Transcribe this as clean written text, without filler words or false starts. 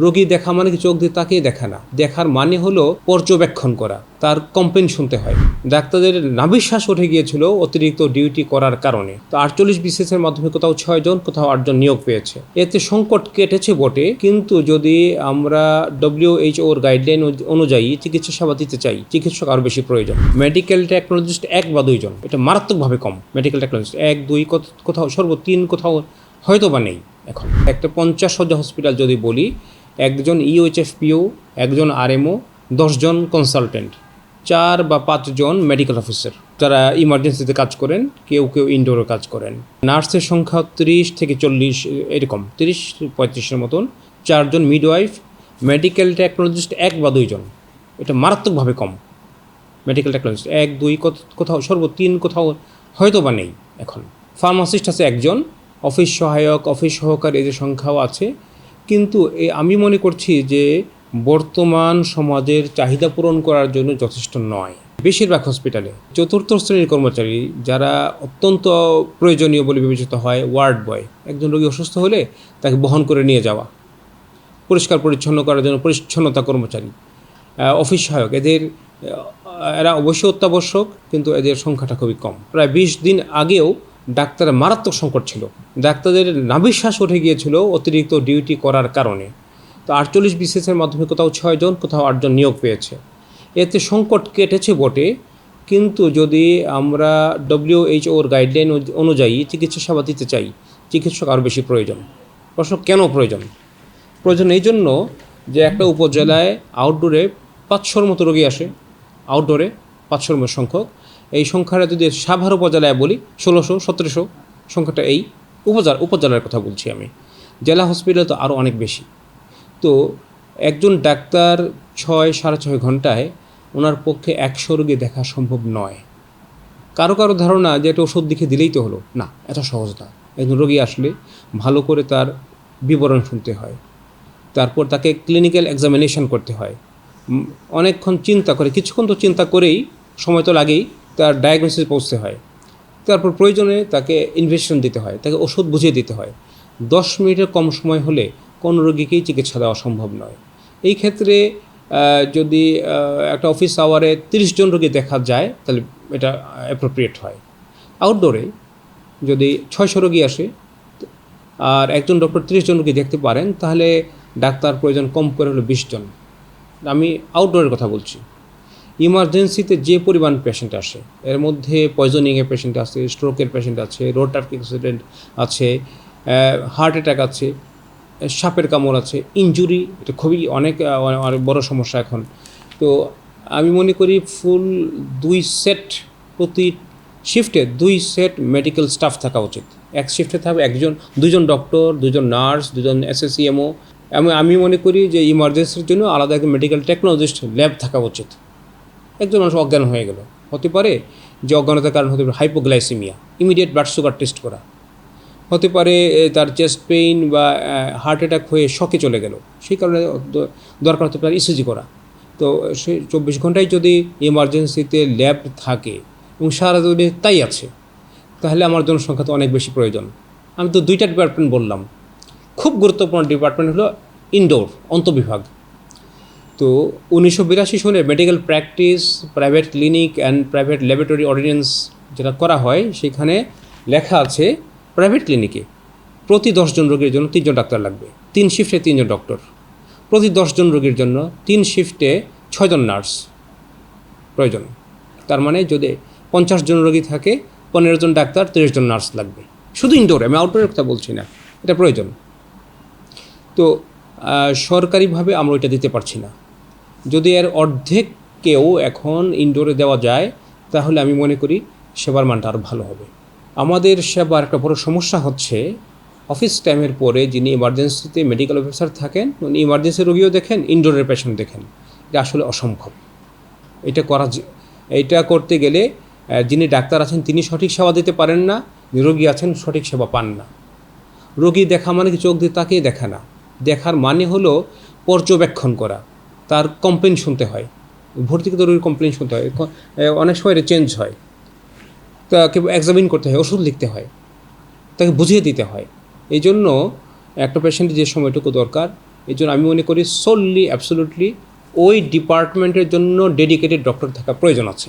রোগী দেখা মানে কি চোখ দিয়ে তাকিয়ে দেখা না, দেখার মানে হলো পর্যবেক্ষণ করা, তার কমপ্লেন শুনতে হয়। ডাক্তারদের নাভিশ্বাস উঠে গিয়েছিল অতিরিক্ত ডিউটি করার কারণে। তো 48 বিসিএসের মাধ্যমে কোথাও 6 জন, কোথাও 8 জন নিয়োগ পেয়েছে। এতে সংকট কেটেছে বটে, কিন্তু যদি আমরা WHO-র গাইডলাইন অনুযায়ী চিকিৎসা সেবা দিতে চাই, চিকিৎসক আরও বেশি প্রয়োজন। মেডিকেল টেকনোলজিস্ট 1 বা 2 জন, এটা মারাত্মকভাবে কম। মেডিকেল টেকনোলজিস্ট 1, 2, কোথাও সর্ব 3, কোথাও হয়তো বা নেই। এখন একটা 50 শয্যা হসপিটাল যদি বলি, একজন ইউএইচএফপিও, একজন আরএমও, 10 জন কনসালটেন্ট, 4 বা 5 জন মেডিকেল অফিসার যারা ইমার্জেন্সিতে কাজ করেন, কেউ কেউ ইনডোরে কাজ করেন। নার্সের সংখ্যা 30 থেকে 40, এরকম 30-35-এর মতন। 4 জন মিডওয়াইফ। মেডিকেল টেকনোলজিস্ট 1 বা 2 জন, এটা মারাত্মকভাবে কম। মেডিকেল টেকনোলজিস্ট 1, 2, কোথাও সর্ব 3, কোথাও হয়তো বা নেই। এখন ফার্মাসিস্ট আছে 1 জন, অফিস সহায়ক, অফিস সহকারী, এদের সংখ্যাও আছে। কিন্তু আমি মনে করছি যে বর্তমান সমাজের চাহিদা পূরণ করার জন্য যথেষ্ট নয়। বেশিরভাগ হসপিটালে 4th শ্রেণীর কর্মচারী, যারা অত্যন্ত প্রয়োজনীয় বলে বিবেচিত হয়, ওয়ার্ড বয়, একজন রোগী অসুস্থ হলে তাকে বহন করে নিয়ে যাওয়া, পরিষ্কার পরিচ্ছন্ন করার জন্য পরিচ্ছন্নতা কর্মচারী, অফিস সহায়ক, এরা অবশ্যই অত্যাবশ্যক, কিন্তু এদের সংখ্যাটা খুবই কম। প্রায় 20 দিন আগেও ডাক্তারের মারাত্মক সংকট ছিল। ডাক্তারদের নাভিশ্বাস উঠে গিয়েছিল অতিরিক্ত ডিউটি করার কারণে। তো 48 বিসিএসের মাধ্যমে কোথাও 6 জন, কোথাও 8 জন নিয়োগ পেয়েছে। এতে সংকট কেটেছে বটে, কিন্তু যদি আমরা WHO-র গাইডলাইন অনুযায়ী চিকিৎসা সেবা দিতে চাই, চিকিৎসক আরও বেশি প্রয়োজন। প্রশ্ন কেন প্রয়োজন? প্রয়োজন এই জন্য যে একটা উপজেলায় আউটডোরে 500-র মতো রোগী আসে, আউটডোরে 500-র মতো সংখ্যক। এই সংখ্যাটা যদি সাভার উপজেলায় বলি 1600-1700 সংখ্যাটা। এই উপজেলার কথা বলছি আমি। জেলা হসপিটালে তো আরও অনেক বেশি। তো একজন ডাক্তার 6-6.5 ঘন্টায় ওনার পক্ষে 100 রোগী দেখা সম্ভব নয়। কারো ধারণা যে একটা ওষুধ লিখে দিলেই তো হলো, না, এত সহজ না। একজন রোগী আসলে ভালো করে তার বিবরণ শুনতে হয়, তারপর তাকে ক্লিনিক্যাল এক্সামিনেশন করতে হয়, অনেকক্ষণ চিন্তা করে, কিছুক্ষণ তো চিন্তা করেই, সময় তো লাগেই, তার ডায়াগনোসিস পৌঁছতে হয়। তারপর প্রয়োজনে তাকে ইনভেস্টিগেশন দিতে হয়, তাকে ওষুধ বুঝিয়ে দিতে হয়। 10 মিনিটের কম সময় হলে কোনো রোগীকেই চিকিৎসা দেওয়া সম্ভব নয়। এই ক্ষেত্রে যদি একটা অফিস আওয়ারে 30 জন রোগী দেখা যায়, তাহলে এটা অ্যাপ্রোপ্রিয়েট হয়। আউটডোরে যদি 600 রোগী আসে আর একজন ডক্টর 30 জন রোগী দেখতে পারেন, তাহলে ডাক্তার প্রয়োজন কম করে হলো 20 জন। আমি আউটডোরের কথা বলছি। ইমার্জেন্সিতে যে পরিমাণ পেশেন্ট আসে, এর মধ্যে পয়জনিংয়ের পেশেন্ট আছে, স্ট্রোকের পেশেন্ট আছে, রোড ট্রাফিক অ্যাক্সিডেন্ট আছে, হার্ট অ্যাটাক আছে, সাপের কামড় আছে, ইনজুরি, এটা খুবই অনেক বড় সমস্যা এখন। তো আমি মনে করি ফুল 2 সেট, প্রতি শিফটে 2 সেট মেডিকেল স্টাফ থাকা উচিত। এক শিফটে থাকবে 2 জন ডক্টর, 2 জন নার্স, 2 জন SSCMO। আমি মনে করি যে ইমার্জেন্সির জন্য আলাদা একজন মেডিকেল টেকনোলজিস্ট ল্যাব থাকা উচিত। একজন মানুষ অজ্ঞান হয়ে গেল, হতে পারে যে অজ্ঞানতার কারণ হতে পারে hypoglycaemia, immediate blood sugar test করা। হতে পারে তার চেস্ট পেইন বা হার্ট অ্যাটাক হয়ে শকে চলে গেল, সেই কারণে দরকার হতে পারে ইসিজি করা। তো সেই 24 ঘন্টায় যদি ইমার্জেন্সিতে ল্যাব থাকে এবং সারা দিনে তাই আছে, তাহলে আমার জনসংখ্যা তো অনেক বেশি প্রয়োজন। আমি তো 2টা ডিপার্টমেন্ট বললাম। খুব গুরুত্বপূর্ণ ডিপার্টমেন্ট হলো ইনডোর, অন্তঃবিভাগ। তো 1982 সালে medical practice, private clinic and private laboratory ordinance যেটা করা হয়, সেখানে লেখা আছে প্রাইভেট ক্লিনিকে প্রতি 10 জন রোগীর জন্য 3 জন ডাক্তার লাগবে, 3 শিফটে 3 জন ডক্টর। প্রতি 10 জন রোগীর জন্য 3 শিফটে 6 জন নার্স প্রয়োজন। তার মানে যদি 50 জন রোগী থাকে, 15 জন ডাক্তার, 30 জন নার্স লাগবে, শুধু ইনডোরে, আমি আউটডোরের কথা বলছি না, এটা প্রয়োজন। তো সরকারিভাবে আমরা এটা দিতে পারছি না। যদি এর অর্ধেককেও এখন ইনডোরে দেওয়া যায়, তাহলে আমি মনে করি সেবার মানটা আরও ভালো হবে। আমাদের সেবার একটা বড় সমস্যা হচ্ছে, অফিস টাইমের পরে যিনি ইমার্জেন্সিতে মেডিকেল অফিসার থাকেন, উনি ইমার্জেন্সি রোগীও দেখেন, ইনডোরের পেশেন্ট দেখেন। এটা আসলে অসম্ভব। এটা করতে গেলে যিনি ডাক্তার আছেন তিনি সঠিক সেবা দিতে পারেন না, রোগী আছেন সঠিক সেবা পান না। রোগী দেখা মানে কি চোখ দিয়ে তাকিয়ে দেখা না, দেখার মানে হলো পর্যবেক্ষণ করা, তার কমপ্লেন শুনতে হয়। ভর্তিকৃত রোগীর কমপ্লেন শুনতে হয়, অনেক সময় এটা চেঞ্জ হয়, তাকে এক্সামিন করতে হয়, ওষুধ লিখতে হয়, তাকে বুঝিয়ে দিতে হয়। এই জন্য একটা পেশেন্টের যে সময়টুকু দরকার এই জন্য আমি মনে করি সোললি অ্যাবসোলুটলি ওই ডিপার্টমেন্টের জন্য ডেডিকেটেড ডক্টর থাকা প্রয়োজন আছে।